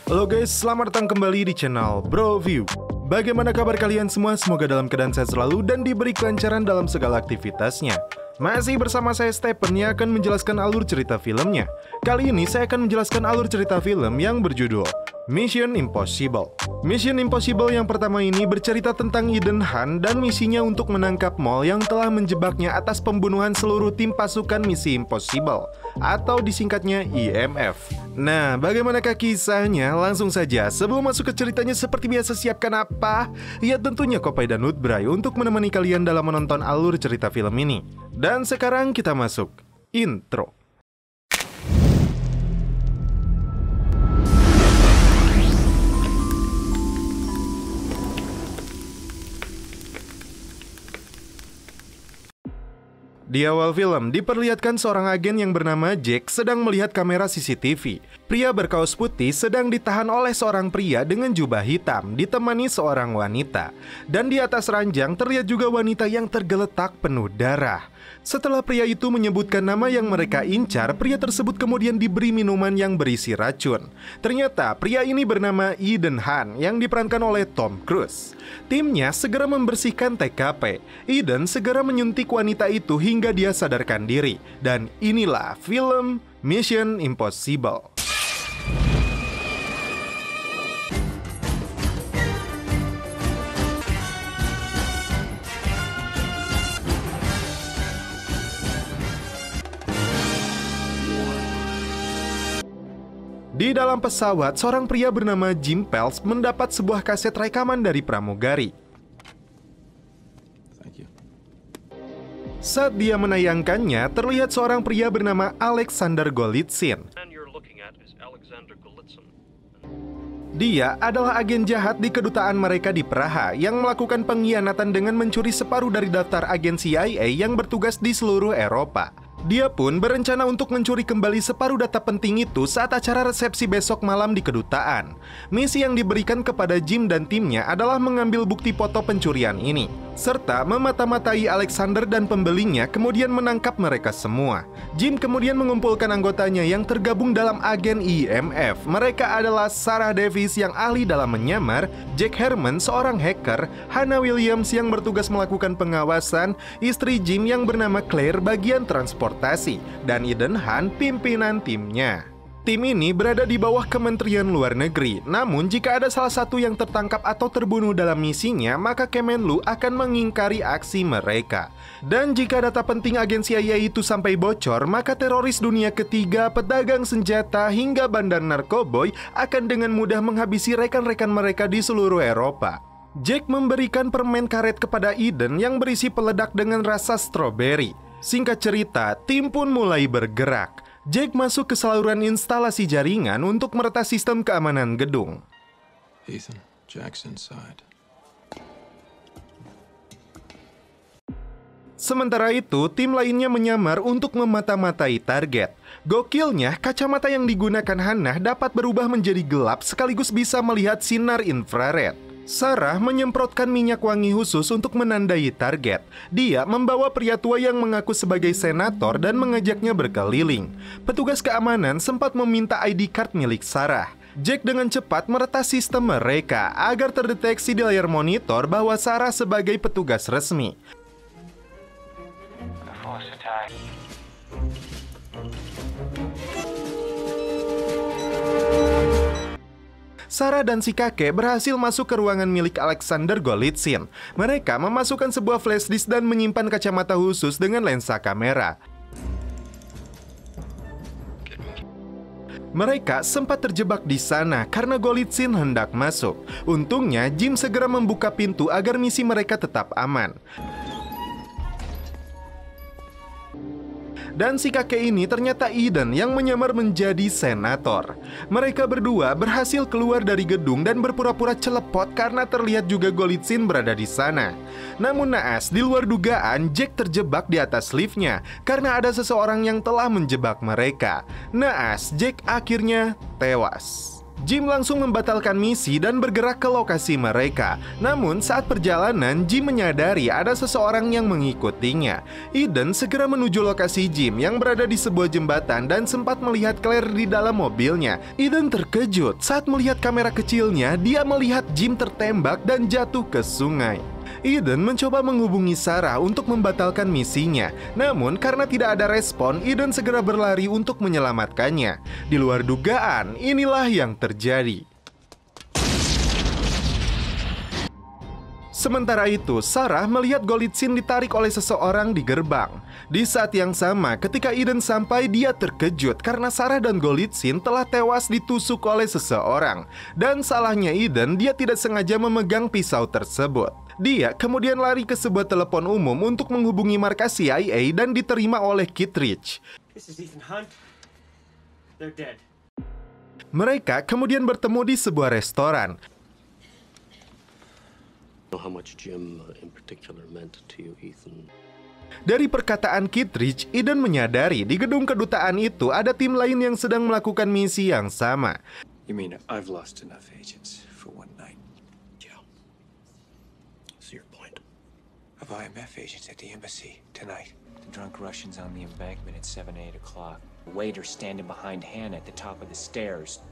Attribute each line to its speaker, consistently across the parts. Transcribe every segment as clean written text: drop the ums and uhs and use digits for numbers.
Speaker 1: Halo guys, selamat datang kembali di channel Bro View. Bagaimana kabar kalian semua? Semoga dalam keadaan sehat selalu dan diberi kelancaran dalam segala aktivitasnya. Masih bersama saya Stephen yang akan menjelaskan alur cerita filmnya. Kali ini saya akan menjelaskan alur cerita film yang berjudul Mission Impossible. Mission Impossible yang pertama ini bercerita tentang Ethan Hunt dan misinya untuk menangkap Maul yang telah menjebaknya atas pembunuhan seluruh tim pasukan Misi Impossible, atau disingkatnya IMF. Nah, bagaimanakah kisahnya? Langsung saja, sebelum masuk ke ceritanya seperti biasa siapkan apa? Ya tentunya Kopai dan Woodbray untuk menemani kalian dalam menonton alur cerita film ini. Dan sekarang kita masuk intro. Di awal film, diperlihatkan seorang agen yang bernama Jack sedang melihat kamera CCTV. Pria berkaus putih sedang ditahan oleh seorang pria dengan jubah hitam, ditemani seorang wanita. Dan di atas ranjang terlihat juga wanita yang tergeletak penuh darah. Setelah pria itu menyebutkan nama yang mereka incar, pria tersebut kemudian diberi minuman yang berisi racun. Ternyata pria ini bernama Ethan Hunt yang diperankan oleh Tom Cruise. Timnya segera membersihkan TKP. Ethan segera menyuntik wanita itu hingga dia sadarkan diri. Dan inilah film Mission Impossible. Di dalam pesawat, seorang pria bernama Jim Phelps mendapat sebuah kaset rekaman dari pramugari. Saat dia menayangkannya, terlihat seorang pria bernama Alexander Golitsyn. Dia adalah agen jahat di kedutaan mereka di Praha yang melakukan pengkhianatan dengan mencuri separuh dari daftar agen CIA yang bertugas di seluruh Eropa. Dia pun berencana untuk mencuri kembali separuh data penting itu saat acara resepsi besok malam di kedutaan. Misi yang diberikan kepada Jim dan timnya adalah mengambil bukti foto pencurian ini, serta memata-matai Alexander dan pembelinya, kemudian menangkap mereka semua. Jim kemudian mengumpulkan anggotanya yang tergabung dalam agen IMF. Mereka adalah Sarah Davis yang ahli dalam menyamar, Jack Herman seorang hacker, Hannah Williams yang bertugas melakukan pengawasan, istri Jim yang bernama Claire bagian transportasi, dan Ethan Hunt pimpinan timnya. Tim ini berada di bawah Kementerian Luar Negeri. Namun jika ada salah satu yang tertangkap atau terbunuh dalam misinya, maka Kemenlu akan mengingkari aksi mereka. Dan jika data penting agen CIA itu sampai bocor, maka teroris dunia ketiga, pedagang senjata, hingga bandar narkoboy akan dengan mudah menghabisi rekan-rekan mereka di seluruh Eropa. Jack memberikan permen karet kepada Ethan yang berisi peledak dengan rasa stroberi. Singkat cerita, tim pun mulai bergerak. Jack masuk ke saluran instalasi jaringan untuk meretas sistem keamanan gedung.
Speaker 2: Ethan, Jack's inside.
Speaker 1: Sementara itu, tim lainnya menyamar untuk memata-matai target. Gokilnya, kacamata yang digunakan Hannah dapat berubah menjadi gelap sekaligus bisa melihat sinar infrared. Sarah menyemprotkan minyak wangi khusus untuk menandai target. Dia membawa pria tua yang mengaku sebagai senator dan mengajaknya berkeliling. Petugas keamanan sempat meminta ID card milik Sarah. Jack dengan cepat meretas sistem mereka agar terdeteksi di layar monitor bahwa Sarah sebagai petugas resmi. Sarah dan si kakek berhasil masuk ke ruangan milik Alexander Golitsyn. Mereka memasukkan sebuah flash disk dan menyimpan kacamata khusus dengan lensa kamera. Mereka sempat terjebak di sana karena Golitsyn hendak masuk. Untungnya, Jim segera membuka pintu agar misi mereka tetap aman. Dan si kakek ini ternyata Ethan yang menyamar menjadi senator. Mereka berdua berhasil keluar dari gedung dan berpura-pura celepot karena terlihat juga Golitsyn berada di sana. Namun naas, di luar dugaan, Jack terjebak di atas liftnya karena ada seseorang yang telah menjebak mereka. Naas, Jack akhirnya tewas. Jim langsung membatalkan misi dan bergerak ke lokasi mereka. Namun saat perjalanan, Jim menyadari ada seseorang yang mengikutinya. Eden segera menuju lokasi Jim yang berada di sebuah jembatan dan sempat melihat Claire di dalam mobilnya. Eden terkejut saat melihat kamera kecilnya, dia melihat Jim tertembak dan jatuh ke sungai. Eden mencoba menghubungi Sarah untuk membatalkan misinya. Namun karena tidak ada respon, Eden segera berlari untuk menyelamatkannya. Di luar dugaan, inilah yang terjadi. Sementara itu, Sarah melihat Golitsyn ditarik oleh seseorang di gerbang. Di saat yang sama, ketika Eden sampai, dia terkejut karena Sarah dan Golitsyn telah tewas ditusuk oleh seseorang. Dan salahnya Eden, dia tidak sengaja memegang pisau tersebut. Dia kemudian lari ke sebuah telepon umum untuk menghubungi markas CIA dan diterima oleh Kittredge.
Speaker 3: This is Ethan Hunt. They're dead.
Speaker 1: Mereka kemudian bertemu di sebuah restoran.
Speaker 4: How much Jim in particular meant to you, Ethan?
Speaker 1: Dari perkataan Kittredge, Eden menyadari di gedung kedutaan itu ada tim lain yang sedang melakukan misi yang sama.
Speaker 2: You mean I've lost enough agents for one night?
Speaker 4: Yeah. That's your point.
Speaker 5: Of IMF agents at the embassy tonight. The drunk Russians on the embankment at 7, 8 o'clock. The waiter standing behind Hannah at the top of the stairs.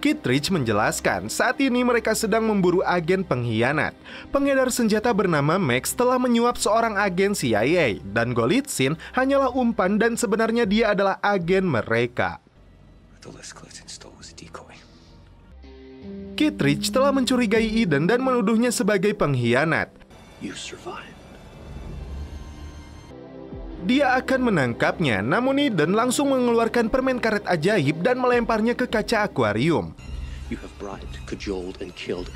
Speaker 1: Kittredge menjelaskan saat ini mereka sedang memburu agen pengkhianat. Pengedar senjata bernama Max telah menyuap seorang agen CIA dan Golitsyn hanyalah umpan dan sebenarnya dia adalah agen mereka.
Speaker 5: The list Golitsyn stole was a decoy.
Speaker 1: Kittredge telah mencurigai Eden dan menuduhnya sebagai pengkhianat.
Speaker 4: You survived.
Speaker 1: Dia akan menangkapnya, namun Eden langsung mengeluarkan permen karet ajaib dan melemparnya ke kaca akuarium.
Speaker 4: You have bribed, cajoled, and killed.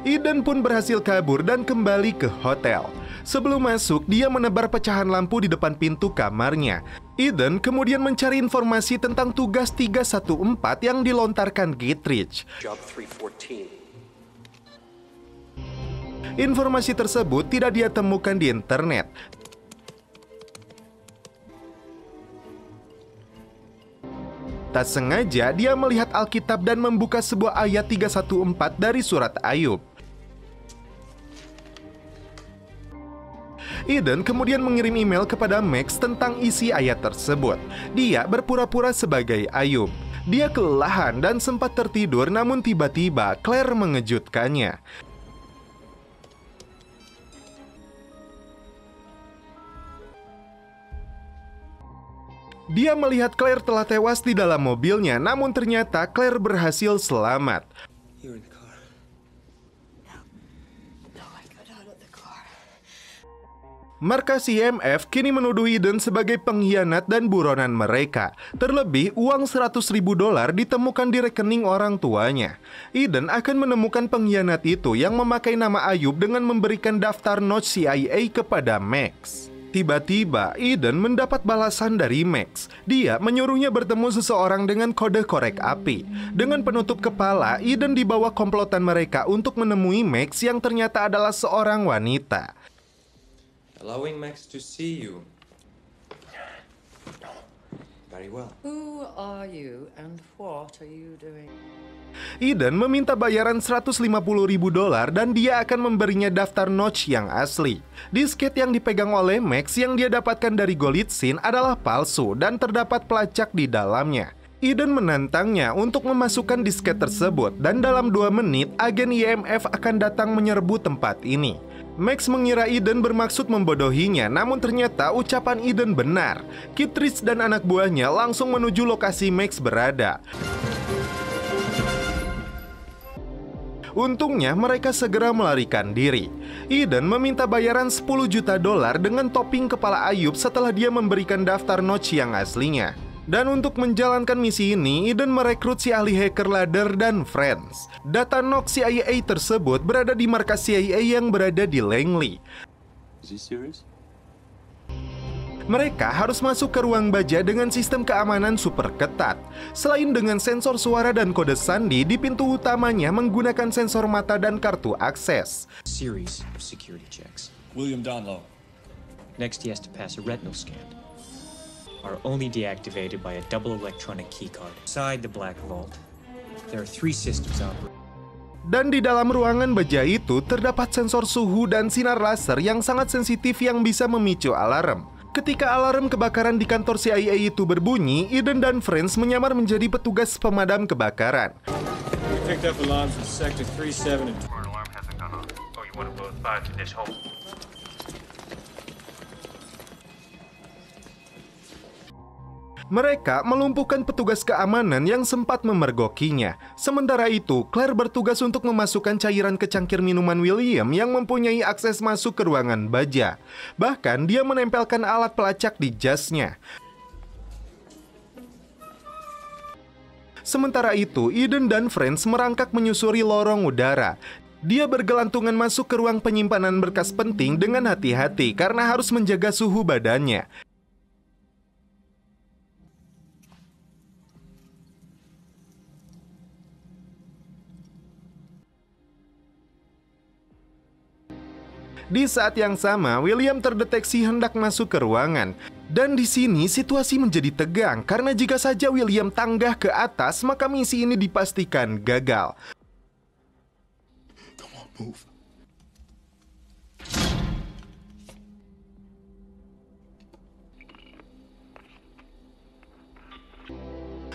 Speaker 1: Eden pun berhasil kabur dan kembali ke hotel. Sebelum masuk, dia menebar pecahan lampu di depan pintu kamarnya. Eden kemudian mencari informasi tentang tugas 314 yang dilontarkan Kittredge.
Speaker 4: Job 314.
Speaker 1: Informasi tersebut tidak dia temukan di internet. Tak sengaja dia melihat Alkitab dan membuka sebuah ayat 314 dari surat Ayub. Eden kemudian mengirim email kepada Max tentang isi ayat tersebut. Dia berpura-pura sebagai Ayub. Dia kelelahan dan sempat tertidur, namun tiba-tiba Claire mengejutkannya. Dia melihat Claire telah tewas di dalam mobilnya, namun ternyata Claire berhasil selamat.
Speaker 5: You were in the car.
Speaker 6: No, I got out of the car.
Speaker 1: Markas IMF kini menuduh Eden sebagai pengkhianat dan buronan mereka. Terlebih, uang $100.000 ditemukan di rekening orang tuanya. Eden akan menemukan pengkhianat itu yang memakai nama Ayub dengan memberikan daftar notes CIA kepada Max. Tiba-tiba, Eden mendapat balasan dari Max. Dia menyuruhnya bertemu seseorang dengan kode korek api. Dengan penutup kepala, Eden dibawa komplotan mereka untuk menemui Max yang ternyata adalah seorang wanita.
Speaker 7: Allowing Max to see you.
Speaker 5: Very well.
Speaker 6: Who are you and what are you doing?
Speaker 1: Eden meminta bayaran $150.000 dan dia akan memberinya daftar notes yang asli. Disket yang dipegang oleh Max yang dia dapatkan dari Golitsyn adalah palsu dan terdapat pelacak di dalamnya. Eden menantangnya untuk memasukkan disket tersebut dan dalam 2 menit agen IMF akan datang menyerbu tempat ini. Max mengira Eden bermaksud membodohinya, namun ternyata ucapan Eden benar. Kittredge dan anak buahnya langsung menuju lokasi Max berada. Untungnya mereka segera melarikan diri. Eden meminta bayaran $10 juta dengan topping kepala Ayub setelah dia memberikan daftar notes yang aslinya. Dan untuk menjalankan misi ini, Eden merekrut si ahli hacker Ladder dan Friends. Data NOC CIA tersebut berada di markas CIA yang berada di Langley.
Speaker 4: Is he serious?
Speaker 1: Mereka harus masuk ke ruang baja dengan sistem keamanan super ketat. Selain dengan sensor suara dan kode sandi, di pintu utamanya menggunakan sensor mata dan kartu akses.
Speaker 5: Series of security checks.
Speaker 8: William Donlow.
Speaker 5: Next, he has to pass a retinal scan. Are only deactivated by a double electronic keycard. Inside the Black Vault, there are 3 systems operating.
Speaker 1: Dan di dalam ruangan baja itu terdapat sensor suhu dan sinar laser yang sangat sensitif yang bisa memicu alarm. Ketika alarm kebakaran di kantor CIA itu berbunyi, Eden dan Friends menyamar menjadi petugas pemadam kebakaran.
Speaker 3: We picked up alarms from Sector 37 and...
Speaker 8: Alarm hasn't gone off. Oh, you want to blow the fire through this hole?
Speaker 1: Mereka melumpuhkan petugas keamanan yang sempat memergokinya. Sementara itu, Claire bertugas untuk memasukkan cairan ke cangkir minuman William yang mempunyai akses masuk ke ruangan baja. Bahkan, dia menempelkan alat pelacak di jasnya. Sementara itu, Eden dan Friends merangkak menyusuri lorong udara. Dia bergelantungan masuk ke ruang penyimpanan berkas penting dengan hati-hati karena harus menjaga suhu badannya. Di saat yang sama, William terdeteksi hendak masuk ke ruangan. Dan di sini situasi menjadi tegang karena jika saja William tanggah ke atas, maka misi ini dipastikan gagal.
Speaker 2: Come on, move.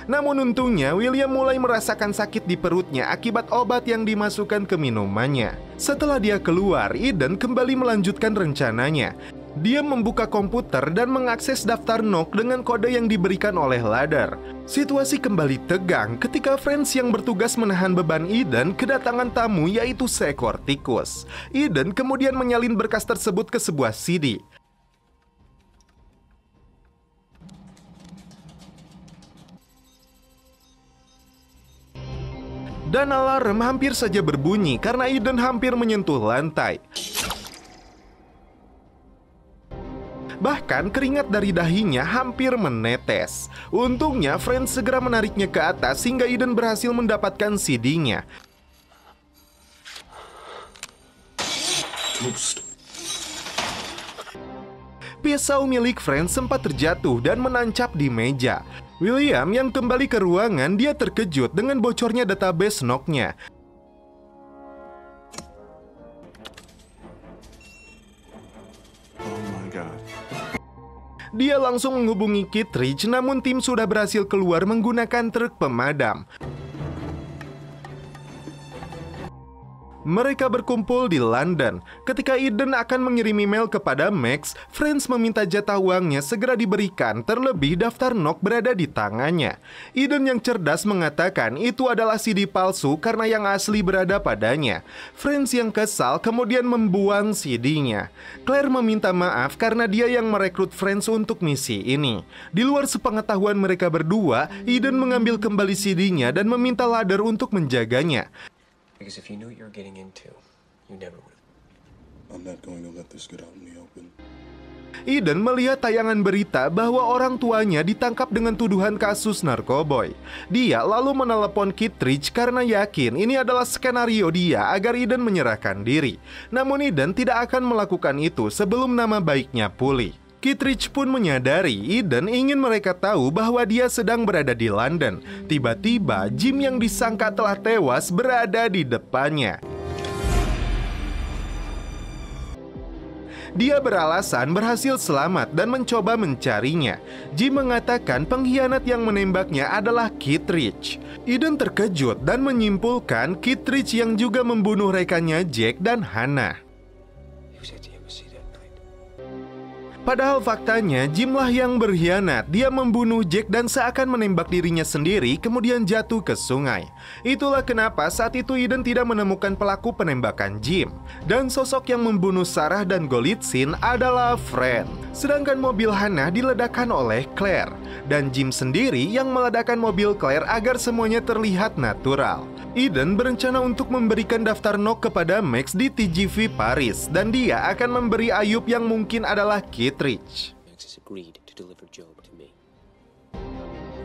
Speaker 1: Namun untungnya, William mulai merasakan sakit di perutnya akibat obat yang dimasukkan ke minumannya. Setelah dia keluar, Eden kembali melanjutkan rencananya. Dia membuka komputer dan mengakses daftar NOC dengan kode yang diberikan oleh Ladder. Situasi kembali tegang ketika Friends yang bertugas menahan beban Eden kedatangan tamu yaitu seekor tikus. Eden kemudian menyalin berkas tersebut ke sebuah CD. Dan alarm hampir saja berbunyi karena Eden hampir menyentuh lantai. Bahkan keringat dari dahinya hampir menetes. Untungnya Friends segera menariknya ke atas hingga Eden berhasil mendapatkan CD-nya. Pisau milik Friends sempat terjatuh dan menancap di meja. William yang kembali ke ruangan, dia terkejut dengan bocornya database NOC-nya.
Speaker 2: Oh my God.
Speaker 1: Dia langsung menghubungi Kittredge, namun tim sudah berhasil keluar menggunakan truk pemadam. Mereka berkumpul di London. Ketika Eden akan mengirim email kepada Max, Friends meminta jatah uangnya segera diberikan, terlebih daftar NOC berada di tangannya. Eden yang cerdas mengatakan itu adalah CD palsu karena yang asli berada padanya. Friends yang kesal kemudian membuang CD-nya. Claire meminta maaf karena dia yang merekrut Friends untuk misi ini. Di luar sepengetahuan mereka berdua, Eden mengambil kembali CD-nya dan meminta Ladder untuk menjaganya.
Speaker 5: Because if you knew what you were getting into, you never would have.
Speaker 2: I'm not going to let this get out in the open.
Speaker 1: Eden melihat tayangan berita bahwa orang tuanya ditangkap dengan tuduhan kasus narkoboy. Dia lalu menelepon Kittredge karena yakin ini adalah skenario dia agar Eden menyerahkan diri. Namun Eden tidak akan melakukan itu sebelum nama baiknya pulih. Kittredge pun menyadari Eden ingin mereka tahu bahwa dia sedang berada di London. Tiba-tiba Jim yang disangka telah tewas berada di depannya. Dia beralasan berhasil selamat dan mencoba mencarinya. Jim mengatakan pengkhianat yang menembaknya adalah Kittredge. Eden terkejut dan menyimpulkan Kittredge yang juga membunuh rekannya Jack dan Hannah. Padahal faktanya Jimlah yang berkhianat. Dia membunuh Jack dan seakan menembak dirinya sendiri, kemudian jatuh ke sungai. Itulah kenapa saat itu Eden tidak menemukan pelaku penembakan Jim. Dan sosok yang membunuh Sarah dan Golitsyn adalah Fred. Sedangkan mobil Hannah diledakkan oleh Claire. Dan Jim sendiri yang meledakkan mobil Claire agar semuanya terlihat natural. Eden berencana untuk memberikan daftar NOC kepada Max di TGV Paris. Dan dia akan memberi Ayub yang mungkin adalah Kittredge.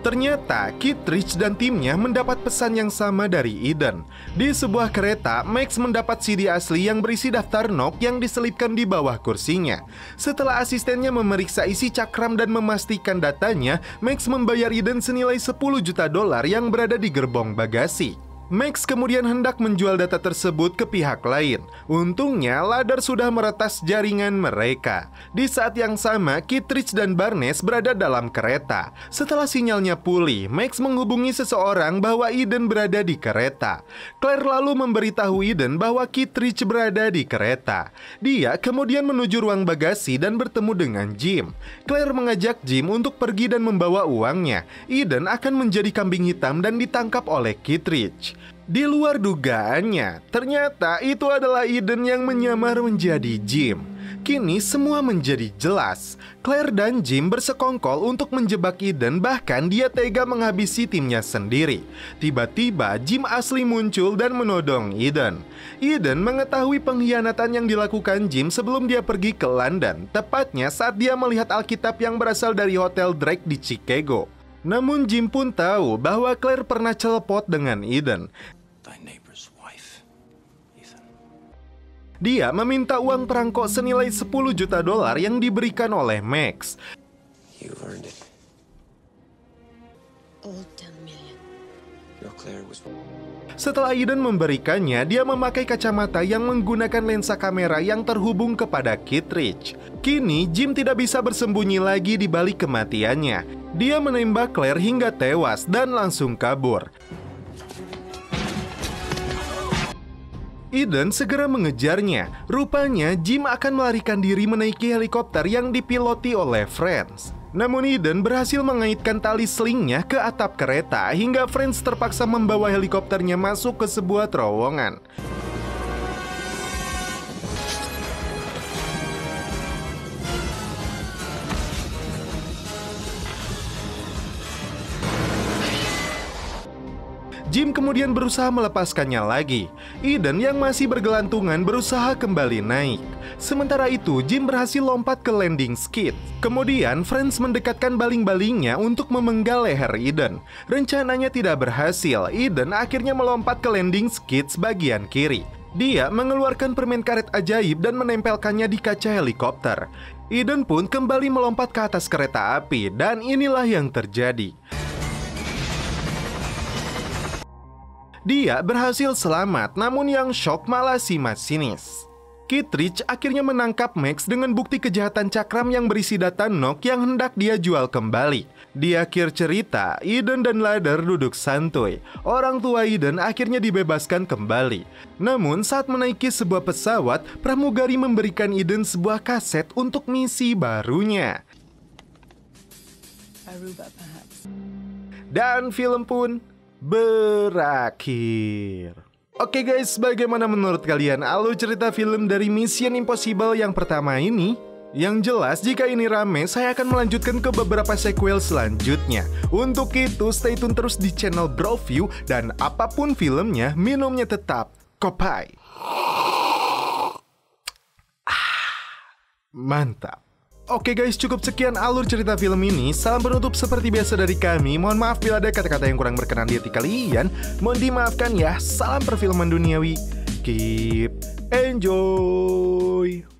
Speaker 1: Ternyata Kittredge dan timnya mendapat pesan yang sama dari Eden. Di sebuah kereta, Max mendapat CD asli yang berisi daftar Nock yang diselipkan di bawah kursinya. Setelah asistennya memeriksa isi cakram dan memastikan datanya, Max membayar Eden senilai $10 juta yang berada di gerbong bagasi. Max kemudian hendak menjual data tersebut ke pihak lain. Untungnya, Ladder sudah meretas jaringan mereka. Di saat yang sama, Kittredge dan Barnes berada dalam kereta. Setelah sinyalnya pulih, Max menghubungi seseorang bahwa Eden berada di kereta. Claire lalu memberitahu Eden bahwa Kittredge berada di kereta. Dia kemudian menuju ruang bagasi dan bertemu dengan Jim. Claire mengajak Jim untuk pergi dan membawa uangnya. Eden akan menjadi kambing hitam dan ditangkap oleh Kittredge. Di luar dugaannya, ternyata itu adalah Eden yang menyamar menjadi Jim. Kini semua menjadi jelas. Claire dan Jim bersekongkol untuk menjebak Eden, bahkan dia tega menghabisi timnya sendiri. Tiba-tiba Jim asli muncul dan menodong Eden. Eden mengetahui pengkhianatan yang dilakukan Jim sebelum dia pergi ke London, tepatnya saat dia melihat Alkitab yang berasal dari Hotel Drake di Chicago. Namun Jim pun tahu bahwa Claire pernah celepot dengan Eden.
Speaker 2: Thy neighbor's wife, Ethan.
Speaker 1: Dia meminta uang perangkok senilai $10 juta yang diberikan oleh Max.
Speaker 2: You've earned it.
Speaker 9: All 10 million.
Speaker 2: Your Claire was...
Speaker 1: Setelah Eden memberikannya, dia memakai kacamata yang menggunakan lensa kamera yang terhubung kepada Kittredge. Kini, Jim tidak bisa bersembunyi lagi di balik kematiannya. Dia menembak Claire hingga tewas dan langsung kabur. Eden segera mengejarnya. Rupanya Jim akan melarikan diri menaiki helikopter yang dipiloti oleh Franz. Namun Eden berhasil mengaitkan tali selingnya ke atap kereta hingga Franz terpaksa membawa helikopternya masuk ke sebuah terowongan. Jim kemudian berusaha melepaskannya lagi. Eden yang masih bergelantungan berusaha kembali naik. Sementara itu, Jim berhasil lompat ke landing skid. Kemudian, Franz mendekatkan baling-balingnya untuk memenggal leher Eden. Rencananya tidak berhasil. Eden akhirnya melompat ke landing skid bagian kiri. Dia mengeluarkan permen karet ajaib dan menempelkannya di kaca helikopter. Eden pun kembali melompat ke atas kereta api, dan inilah yang terjadi. Dia berhasil selamat, namun yang shock malah si masinis. Kittredge akhirnya menangkap Max dengan bukti kejahatan cakram yang berisi data Nock yang hendak dia jual kembali. Di akhir cerita, Eden dan Ladder duduk santuy. Orang tua Eden akhirnya dibebaskan kembali. Namun saat menaiki sebuah pesawat, pramugari memberikan Eden sebuah kaset untuk misi barunya.
Speaker 6: Aruba, perhaps.
Speaker 1: Dan film pun berakhir. Oke guys, bagaimana menurut kalian alur cerita film dari Mission Impossible yang pertama ini? Yang jelas, jika ini rame, saya akan melanjutkan ke beberapa sequel selanjutnya. Untuk itu, stay tune terus di channel Broview, dan apapun filmnya, minumnya tetap Kopai. Mantap. Oke guys, cukup sekian alur cerita film ini. Salam penutup seperti biasa dari kami. Mohon maaf bila ada kata-kata yang kurang berkenan di hati kalian. Mohon dimaafkan ya. Salam perfilman duniawi. Keep enjoy.